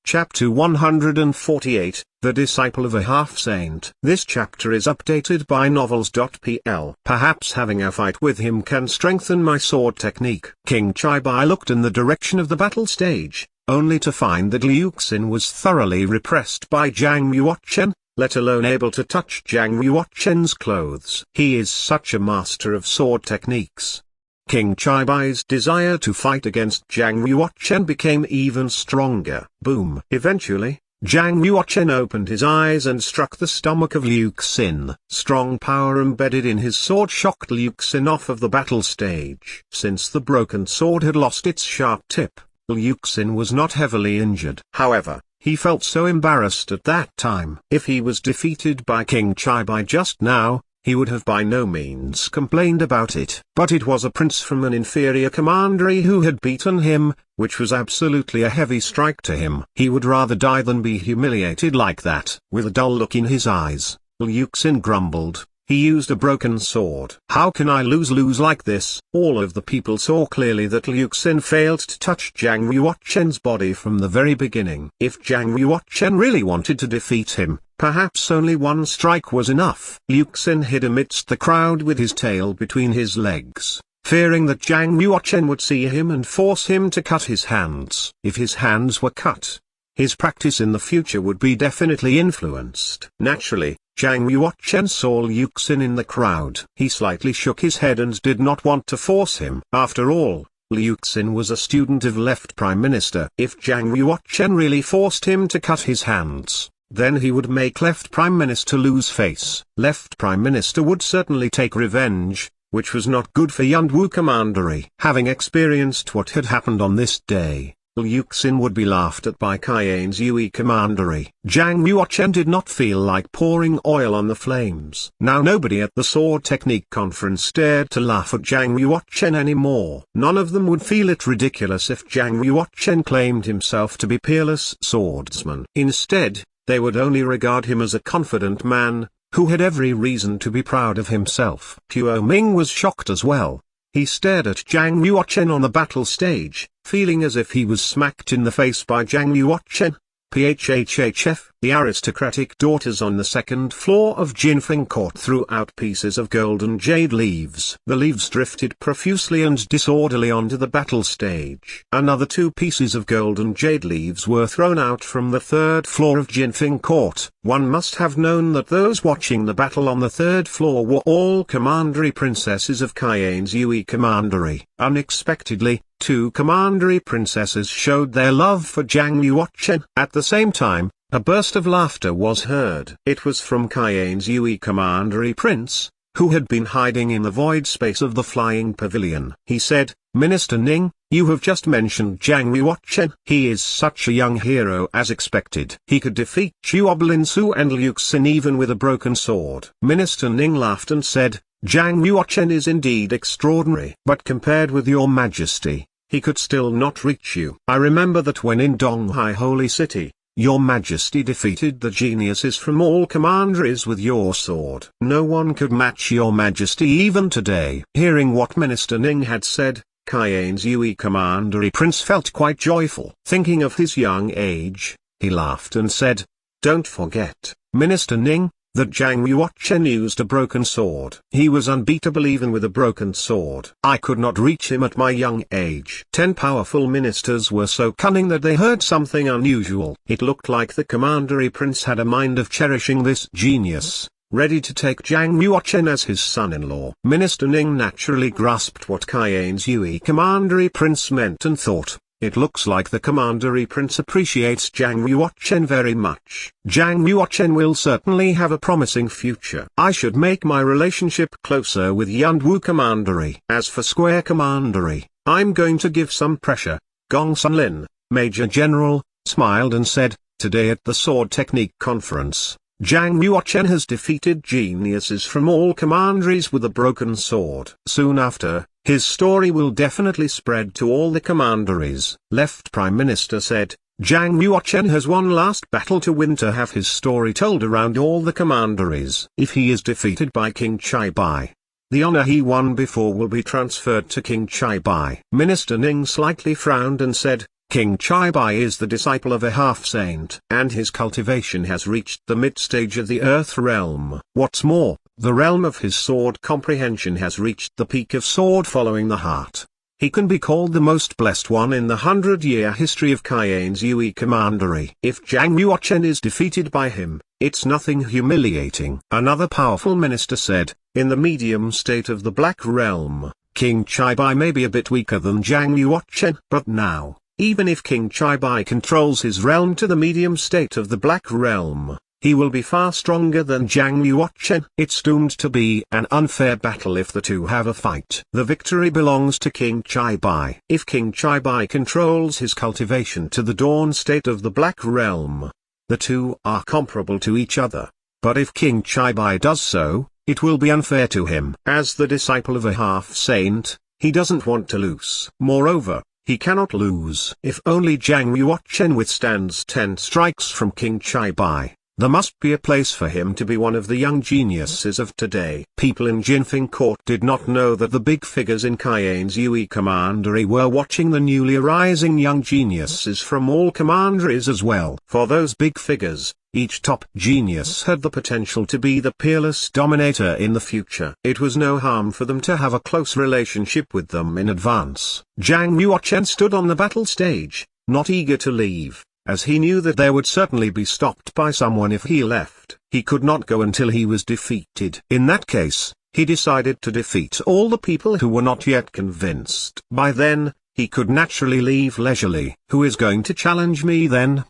Chapter 148, The Disciple of a Half-Saint. This chapter is updated by Novels.pl. Perhaps having a fight with him can strengthen my sword technique. King Chaibai looked in the direction of the battle stage, only to find that Liu Xin was thoroughly repressed by Zhang Yuochen, let alone able to touch Zhang Yuochen's clothes. He is such a master of sword techniques. King Chaibai's desire to fight against Zhang Yuochen became even stronger. Boom! Eventually, Zhang Yuochen opened his eyes and struck the stomach of Liu Xin. Strong power embedded in his sword shocked Liu Xin off of the battle stage. Since the broken sword had lost its sharp tip, Liu Xin was not heavily injured. However, he felt so embarrassed at that time. If he was defeated by King Chaibai just now, he would have by no means complained about it. But it was a prince from an inferior commandery who had beaten him, which was absolutely a heavy strike to him. He would rather die than be humiliated like that. With a dull look in his eyes, Liu Xin grumbled. He used a broken sword. How can I lose like this? All of the people saw clearly that Liu Xin failed to touch Zhang Yuochen's body from the very beginning. If Zhang Yuochen really wanted to defeat him, perhaps only one strike was enough. Liu Xin hid amidst the crowd with his tail between his legs, fearing that Zhang Yuochen would see him and force him to cut his hands. If his hands were cut, his practice in the future would be definitely influenced. Naturally, Zhang Yuochen saw Liu Xin in the crowd. He slightly shook his head and did not want to force him. After all, Liu Xin was a student of Left Prime Minister. If Zhang Yuochen really forced him to cut his hands, then he would make Left Prime Minister lose face. Left Prime Minister would certainly take revenge, which was not good for Yunwu Commandery. Having experienced what had happened on this day, Liu Xin would be laughed at by Cayenne's Yue Commandery. Zhang Yuochen did not feel like pouring oil on the flames. Now nobody at the Sword Technique Conference dared to laugh at Zhang Yuochen anymore. None of them would feel it ridiculous if Zhang Yuochen claimed himself to be peerless swordsman. Instead, they would only regard him as a confident man, who had every reason to be proud of himself. Tuo Ming was shocked as well. He stared at Zhang Yuochen on the battle stage, feeling as if he was smacked in the face by Zhang Yuochen. PHHHF. The aristocratic daughters on the second floor of Jinfeng Court threw out pieces of golden jade leaves. The leaves drifted profusely and disorderly onto the battle stage. Another 2 pieces of golden jade leaves were thrown out from the third floor of Jinfeng Court. One must have known that those watching the battle on the third floor were all commandery princesses of Cayenne's Yue Commandery. Unexpectedly, 2 commandery princesses showed their love for Zhang Yuochen. At the same time, a burst of laughter was heard. It was from Cayenne's Yue Commandery prince, who had been hiding in the void space of the flying pavilion. He said, "Minister Ning, you have just mentioned Zhang Yuochen. He is such a young hero as expected. He could defeat Chuoblin Su and Liu Xin even with a broken sword." Minister Ning laughed and said, "Zhang Yuochen is indeed extraordinary. But compared with your majesty, he could still not reach you. I remember that when in Donghai Holy City, your majesty defeated the geniuses from all commanderies with your sword. No one could match your majesty even today." Hearing what Minister Ning had said, Cayenne's Yue Commandery prince felt quite joyful. Thinking of his young age, he laughed and said, "Don't forget, Minister Ning, that Zhang Yuochen used a broken sword. He was unbeatable even with a broken sword. I could not reach him at my young age." 10 powerful ministers were so cunning that they heard something unusual. It looked like the commandery prince had a mind of cherishing this genius, ready to take Zhang Yuochen as his son-in-law. Minister Ning naturally grasped what Cayenne's Yue Commandery prince meant and thought, "It looks like the commandery prince appreciates Zhang Yuochen very much. Zhang Yuochen will certainly have a promising future. I should make my relationship closer with Yunwu Commandery. As for Square Commandery, I'm going to give some pressure." Gong Sunlin, Major General, smiled and said, "Today at the Sword Technique Conference, Zhang Yuochen has defeated geniuses from all commanderies with a broken sword. Soon after, his story will definitely spread to all the commanderies." Left Prime Minister said, "Zhang Yuochen has one last battle to win to have his story told around all the commanderies. If he is defeated by King Chaibai, the honor he won before will be transferred to King Chaibai." Minister Ning slightly frowned and said, King Chaibai is the disciple of a half-saint, and his cultivation has reached the mid-stage of the earth realm. What's more, the realm of his sword comprehension has reached the peak of sword following the heart. He can be called the most blessed one in the 100-year history of Cayenne's Yue Commandery. If Zhang Yuochen is defeated by him, it's nothing humiliating. Another powerful minister said, in the medium state of the Black Realm, King Chaibai may be a bit weaker than Zhang Yuochen. But now, even if King Chaibai controls his realm to the medium state of the Black Realm, he will be far stronger than Zhang Yuochen. It's doomed to be an unfair battle if the two have a fight. The victory belongs to King Chaibai. If King Chaibai controls his cultivation to the dawn state of the Black Realm, the two are comparable to each other. But if King Chaibai does so, it will be unfair to him. As the disciple of a half-saint, he doesn't want to lose. Moreover, he cannot lose. If only Zhang Yuochen withstands 10 strikes from King Chaibai, there must be a place for him to be one of the young geniuses of today. People in Jinfeng Court did not know that the big figures in Cayenne's Yue Commandery were watching the newly arising young geniuses from all commanderies as well. For those big figures, each top genius had the potential to be the peerless dominator in the future. It was no harm for them to have a close relationship with them in advance. Zhang Yuochen stood on the battle stage, not eager to leave, as he knew that there would certainly be stopped by someone if he left. He could not go until he was defeated. In that case, he decided to defeat all the people who were not yet convinced. By then, he could naturally leave leisurely. Who is going to challenge me then?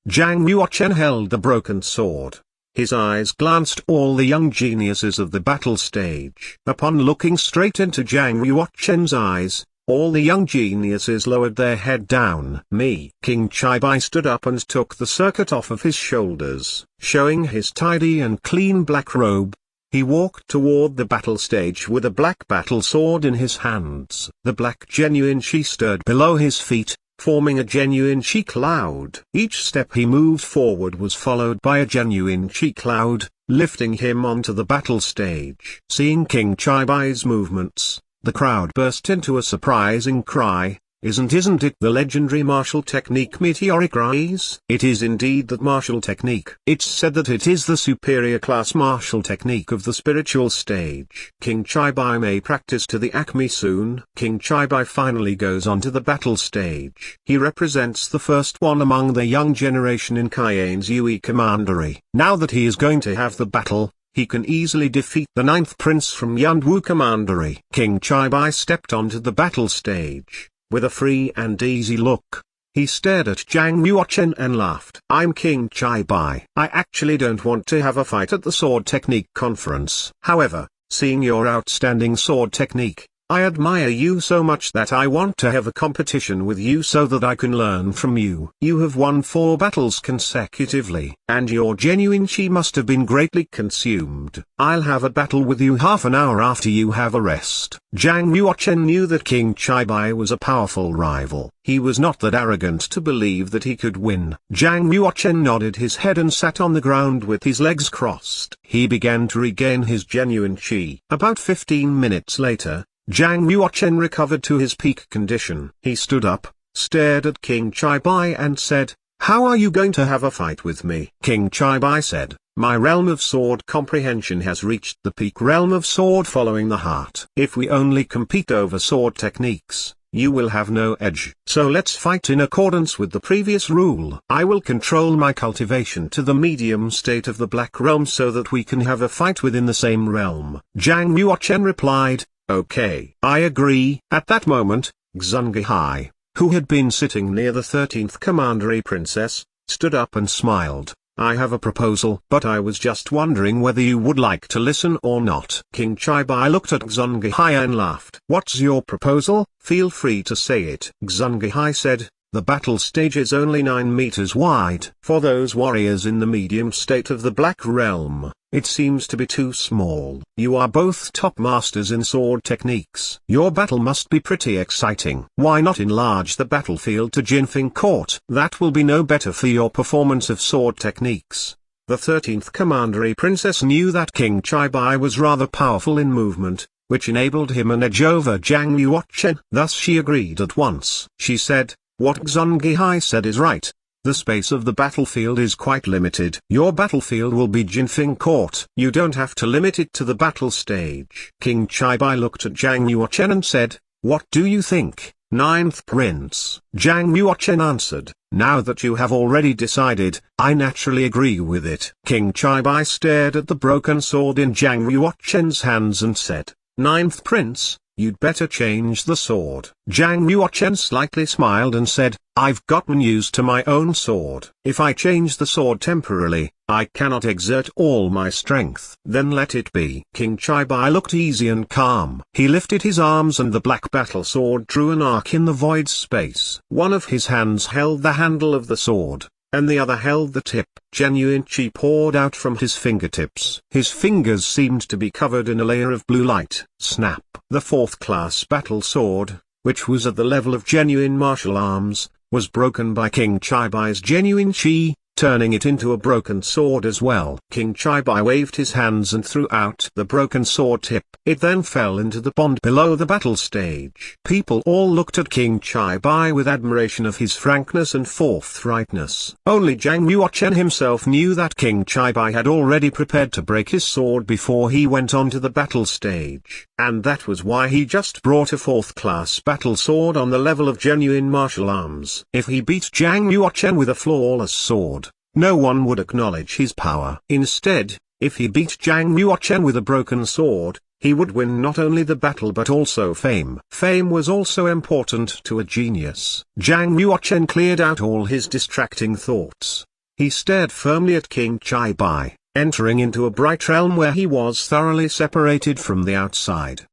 Zhang Yuochen held the broken sword. His eyes glanced all the young geniuses of the battle stage. Upon looking straight into Zhang Yuochen's eyes, all the young geniuses lowered their head down. Me. King Chaibai stood up and took the circuit off of his shoulders, showing his tidy and clean black robe. He walked toward the battle stage with a black battle sword in his hands. The black genuine chi stirred below his feet, forming a genuine chi cloud. Each step he moved forward was followed by a genuine chi cloud, lifting him onto the battle stage. Seeing King Chaibai's movements, the crowd burst into a surprising cry. Isn't it the legendary martial technique Meteoric Rise? It is indeed that martial technique. It's said that it is the superior class martial technique of the spiritual stage. King Chaibai may practice to the Acme soon. King Chaibai finally goes onto the battle stage. He represents the first one among the young generation in Cayenne's Yue Commandery. Now that he is going to have the battle, he can easily defeat the 9th prince from Yunwu Commandery. King Chaibai stepped onto the battle stage. With a free and easy look, he stared at Zhang Yuochen and laughed. I'm King Chaibai. I actually don't want to have a fight at the sword technique conference. However, seeing your outstanding sword technique, I admire you so much that I want to have a competition with you so that I can learn from you. You have won 4 battles consecutively, and your genuine chi must have been greatly consumed. I'll have a battle with you half an hour after you have a rest. Zhang Yuochen knew that King Chaibai was a powerful rival. He was not that arrogant to believe that he could win. Zhang Yuochen nodded his head and sat on the ground with his legs crossed. He began to regain his genuine chi. About 15 minutes later, Zhang Yuochen recovered to his peak condition. He stood up, stared at King Chaibai and said, "How are you going to have a fight with me?" King Chaibai said, "My realm of sword comprehension has reached the peak realm of sword following the heart. If we only compete over sword techniques, you will have no edge. So let's fight in accordance with the previous rule. I will control my cultivation to the medium state of the Black Realm so that we can have a fight within the same realm." Zhang Yuochen replied, "Okay, I agree." At that moment, Xungihai, who had been sitting near the 13th Commandery Princess, stood up and smiled. "I have a proposal, but I was just wondering whether you would like to listen or not." King Chaibai looked at Xungihai and laughed. "What's your proposal? Feel free to say it." Xungihai said, "The battle stage is only 9 meters wide. For those warriors in the medium state of the Black Realm, it seems to be too small. You are both top masters in sword techniques. Your battle must be pretty exciting. Why not enlarge the battlefield to Jinfeng Court? That will be no better for your performance of sword techniques." The 13th Commandery Princess knew that King Chaibai was rather powerful in movement, which enabled him an edge over Zhang Yuochen. Thus she agreed at once. She said, What Xungihai said is right. The space of the battlefield is quite limited. Your battlefield will be Jinfeng Court. You don't have to limit it to the battle stage. King Chaibai looked at Zhang Yuochen and said, "What do you think, Ninth Prince?" Zhang Yuochen answered, "Now that you have already decided, I naturally agree with it." King Chaibai stared at the broken sword in Zhang Yuochen's hands and said, "Ninth Prince, you'd better change the sword." Zhang Yuochen slightly smiled and said, "I've gotten used to my own sword. If I change the sword temporarily, I cannot exert all my strength. Then let it be." King Chaibai looked easy and calm. He lifted his arms and the black battle sword drew an arc in the void space. One of his hands held the handle of the sword, and the other held the tip. Genuine chi poured out from his fingertips. His fingers seemed to be covered in a layer of blue light. Snap! The fourth-class battle sword, which was at the level of genuine martial arms, was broken by King Chaibai's genuine chi, turning it into a broken sword as well. King Chaibai waved his hands and threw out the broken sword tip. It then fell into the pond below the battle stage. People all looked at King Chaibai with admiration of his frankness and forthrightness. Only Zhang Yuochen himself knew that King Chaibai had already prepared to break his sword before he went on to the battle stage, and that was why he just brought a fourth-class battle sword on the level of genuine martial arms. If he beat Zhang Yuochen with a flawless sword, no one would acknowledge his power. Instead, if he beat Zhang Yuochen with a broken sword, he would win not only the battle but also fame. Fame was also important to a genius. Zhang Yuochen cleared out all his distracting thoughts. He stared firmly at King Chaibai, entering into a bright realm where he was thoroughly separated from the outside.